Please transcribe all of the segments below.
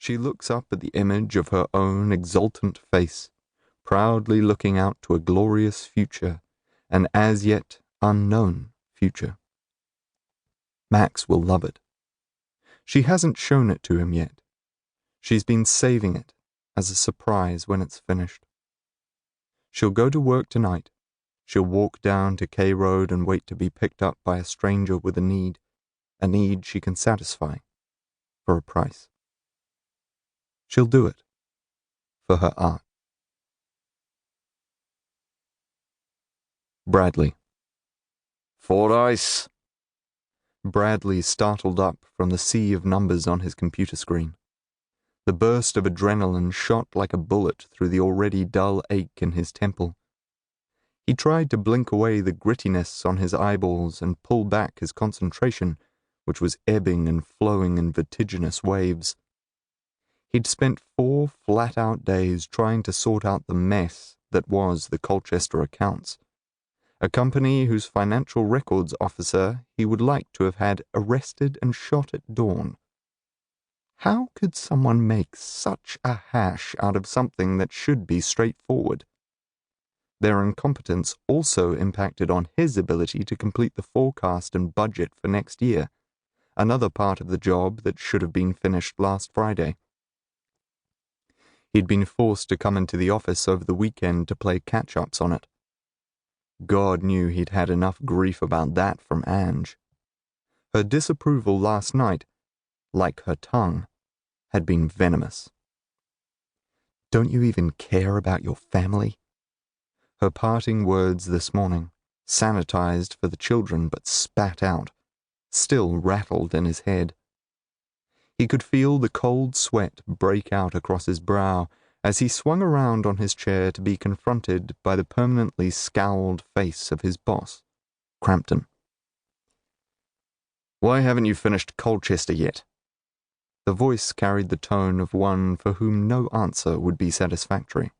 She looks up at the image of her own exultant face, proudly looking out to a glorious future, an as yet unknown future. Max will love it. She hasn't shown it to him yet. She's been saving it as a surprise when it's finished. She'll go to work tonight. She'll walk down to K Road and wait to be picked up by a stranger with a need she can satisfy, for a price. She'll do it for her art. Bradley. Fordyce. Bradley startled up from the sea of numbers on his computer screen. The burst of adrenaline shot like a bullet through the already dull ache in his temple. He tried to blink away the grittiness on his eyeballs and pull back his concentration, which was ebbing and flowing in vertiginous waves. He'd spent 4 flat-out days trying to sort out the mess that was the Colchester accounts, a company whose financial records officer he would like to have had arrested and shot at dawn. How could someone make such a hash out of something that should be straightforward? Their incompetence also impacted on his ability to complete the forecast and budget for next year, another part of the job that should have been finished last Friday. He'd been forced to come into the office over the weekend to play catch-ups on it. God knew he'd had enough grief about that from Ange. Her disapproval last night, like her tongue, had been venomous. "Don't you even care about your family?" Her parting words this morning, sanitized for the children but spat out, still rattled in his head. He could feel the cold sweat break out across his brow as he swung around on his chair to be confronted by the permanently scowled face of his boss, Crampton. "Why haven't you finished Colchester yet?" The voice carried the tone of one for whom no answer would be satisfactory.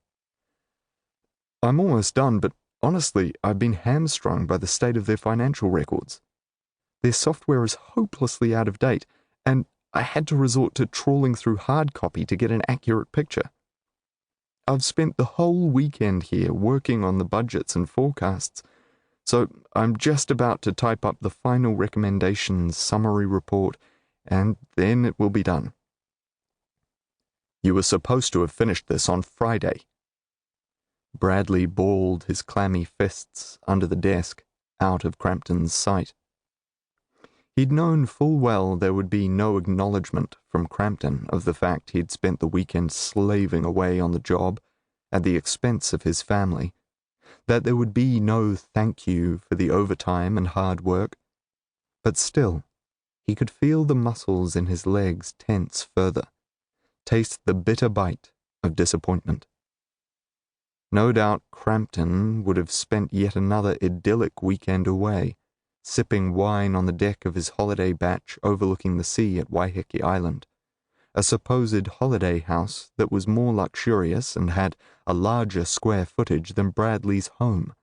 "I'm almost done, but honestly, I've been hamstrung by the state of their financial records. Their software is hopelessly out of date, and I had to resort to trawling through hard copy to get an accurate picture. I've spent the whole weekend here working on the budgets and forecasts, so I'm just about to type up the final recommendations summary report, and then it will be done." "You were supposed to have finished this on Friday." Bradley balled his clammy fists under the desk, out of Crampton's sight. He'd known full well there would be no acknowledgement from Crampton of the fact he'd spent the weekend slaving away on the job at the expense of his family, that there would be no thank you for the overtime and hard work, but still, he could feel the muscles in his legs tense further, taste the bitter bite of disappointment. No doubt Crampton would have spent yet another idyllic weekend away, sipping wine on the deck of his holiday batch overlooking the sea at Waiheke Island, a supposed holiday house that was more luxurious and had a larger square footage than Bradley's home.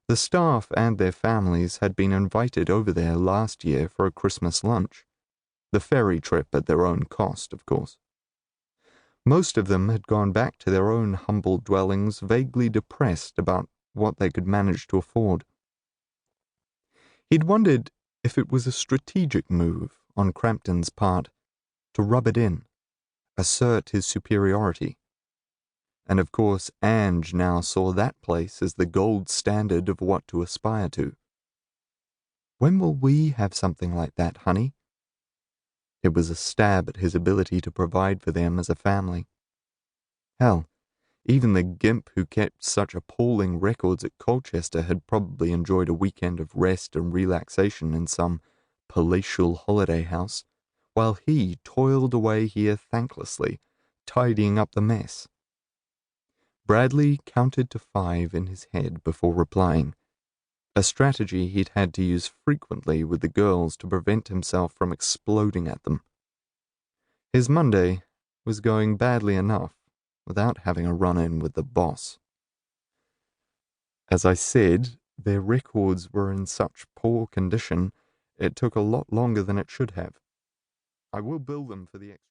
The staff and their families had been invited over there last year for a Christmas lunch, the ferry trip at their own cost, of course. Most of them had gone back to their own humble dwellings vaguely depressed about what they could manage to afford. He'd wondered if it was a strategic move on Crampton's part to rub it in, assert his superiority. And of course Ange now saw that place as the gold standard of what to aspire to. "When will we have something like that, honey?" It was a stab at his ability to provide for them as a family. Hell, even the gimp who kept such appalling records at Colchester had probably enjoyed a weekend of rest and relaxation in some palatial holiday house, while he toiled away here thanklessly, tidying up the mess. Bradley counted to 5 in his head before replying, a strategy he'd had to use frequently with the girls to prevent himself from exploding at them. His Monday was going badly enough without having a run-in with the boss. "As I said, their records were in such poor condition, it took a lot longer than it should have. I will bill them for the extra